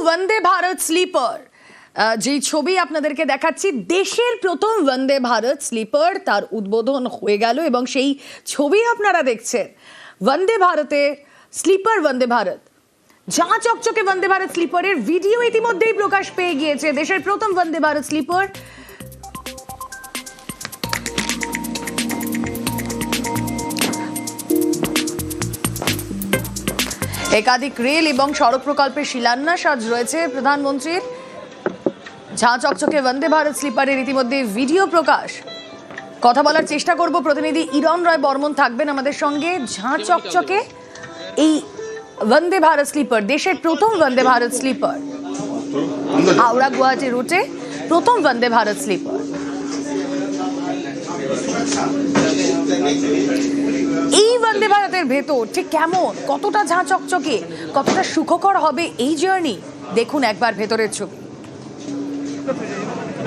Vande Bharat sleeper যে ছবি আপনাদেরকে দেখাচ্ছি, দেশের প্রথম বন্দে ভারত স্লিপার তার উদ্বোধন হয়ে গেল এবং সেই ছবি আপনারা দেখছেন। বন্দে ভারতে স্লিপার বন্দে ভারত, যা চকচকে বন্দে ভারত স্লিপারের ভিডিও ইতিমধ্যেই প্রকাশ পেয়ে গিয়েছে। দেশের প্রথম বন্দে ভারত স্লিপার একাধিক রেল এবং সড়ক প্রকল্পের শিলান্যাস আজ রয়েছে প্রধানমন্ত্রীর। ঝাঁ চকচকে বন্দে ভারত স্লিপারের ইতিমধ্যে ভিডিও প্রকাশ। কথা বলার চেষ্টা করব, প্রতিনিধি ইরন রয় বর্মন থাকবেন আমাদের সঙ্গে। ঝাঁ চকচকে এই বন্দে ভারত স্লিপার, দেশের প্রথম বন্দে ভারত স্লিপার, হাওড়া গুয়াহাটি রুটে প্রথম বন্দে ভারত স্লিপার। এই বন্দে ভারতের ভেতর ঠিক কেমন, কতটা ঝাঁ চকচকে, কতটা সুখকর হবে এই জার্নি, দেখুন একবার ভেতরের ছবি।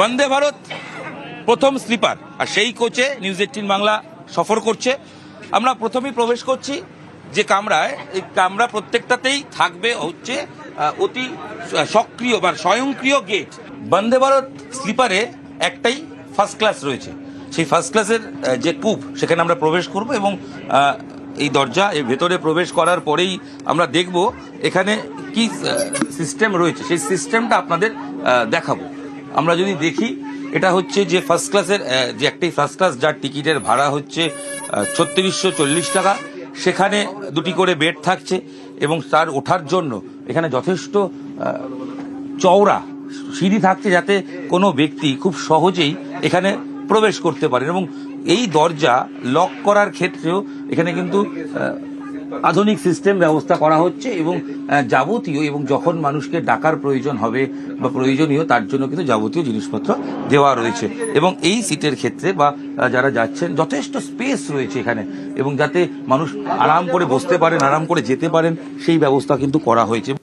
বন্দে ভারত প্রথম স্লিপার, আর সেই কোচে নিউজ 18 বাংলা সফর করছে। আমরা প্রথমেই প্রবেশ করছি যে কামরায়, এই কামরা প্রত্যেকটাতেই থাকবে হচ্ছে অতি সক্রিয় বা স্বয়ংক্রিয় গেট। বন্দে ভারত স্লিপারে একটাই ফার্স্ট ক্লাস রয়েছে, সেই ফার্স্ট ক্লাসের যে কূপ, সেখানে আমরা প্রবেশ করব এবং এই দরজা এর ভেতরে প্রবেশ করার পরেই আমরা দেখব এখানে কি সিস্টেম রয়েছে, সেই সিস্টেমটা আপনাদের দেখাবো। আমরা যদি দেখি, এটা হচ্ছে যে ফার্স্ট ক্লাসের যে একটাই ফার্স্ট ক্লাস, যার টিকিটের ভাড়া হচ্ছে 3640 টাকা। সেখানে দুটি করে বেড থাকছে এবং তার ওঠার জন্য এখানে যথেষ্ট চওড়া সিঁড়ি থাকছে, যাতে কোনো ব্যক্তি খুব সহজেই এখানে প্রবেশ করতে পারেন। এবং এই দরজা লক করার ক্ষেত্রেও এখানে কিন্তু আধুনিক সিস্টেম ব্যবস্থা করা হচ্ছে এবং যাবতীয়, এবং যখন মানুষকে ডাকার প্রয়োজন হবে বা প্রয়োজনীয়, তার জন্য কিন্তু যাবতীয় জিনিসপত্র দেওয়া রয়েছে। এবং এই সিটের ক্ষেত্রে বা যারা যাচ্ছেন, যথেষ্ট স্পেস রয়েছে এখানে, এবং যাতে মানুষ আরাম করে বসতে পারেন, আরাম করে যেতে পারেন, সেই ব্যবস্থা কিন্তু করা হয়েছে।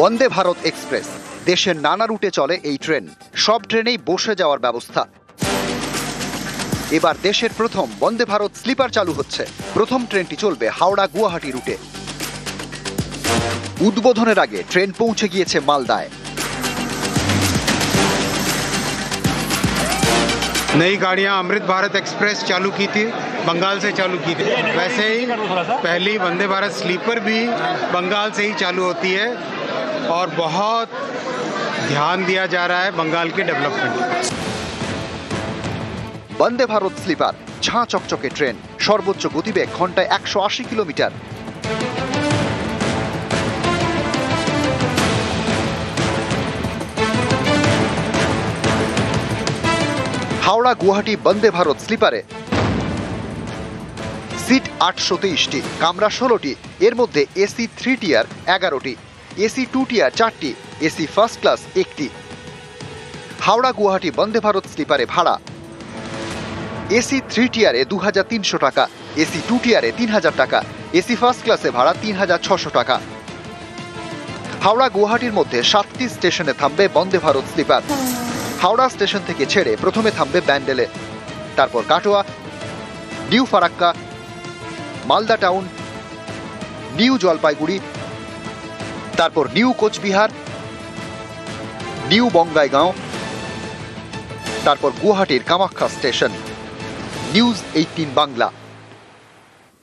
বন্দে ভারত এক্সপ্রেস, দেশের নানা রুটে চলে এই ট্রেন। সব ট্রেনেই বসে যাওয়ার ব্যবস্থা। এবার দেশের প্রথম বন্দে ভারত স্লিপার চালু হচ্ছে। প্রথম ট্রেনটি চলবে হাওড়া গুয়াহাটি রুটে। উদ্বোধনের আগে ট্রেন পৌঁছে গিয়েছে মালদায়। नई गाड़ियां अमृत भारत एक्सप्रेस चालू की थी, बंगाल से चालू की थी। वैसे ही पहली वंदे भारत स्लीपर भी बंगाल से ही चालू होती है और बहुत ध्यान दिया जा रहा है बंगाल के डेवलपमेंट। বন্দে ভারত স্লিপার, ঝাঁ চকচকে ট্রেন, সর্বোচ্চ গতিবেগ ঘন্টায় 180 কিলোমিটার। হাওড়া গুয়াহাটি বন্দে ভারত স্লিপারে সিট 823টি, কামরা 16টি। এর মধ্যে এসি 3 টিয়ার 11টি, এসি 2 টিয়ার 4টি, এসি ফার্স্ট ক্লাস 1টি। হাওড়া গুয়াহাটি বন্দে ভারত স্লিপারে ভাড়া এসি 3 টিয়ারে 2300 টাকা, এসি 2 টিয়ারে 3000 টাকা, এসি ফার্স্ট ক্লাসে ভাড়া 3600 টাকা। হাওড়া গুয়াহাটির মধ্যে 7টি স্টেশনে থামবে বন্দে ভারত স্লিপার। হাওড়া স্টেশন থেকে ছেড়ে প্রথমে থামবে ব্যান্ডেলে, তারপর Katwa, new Farakka, Malda town, new Jalpaiguri, তারপর নিউ কোচবিহার, নিউ বঙ্গাইগাঁও, তারপর গুয়াহাটির কামাখ্যা স্টেশন। নিউজ 18 বাংলা।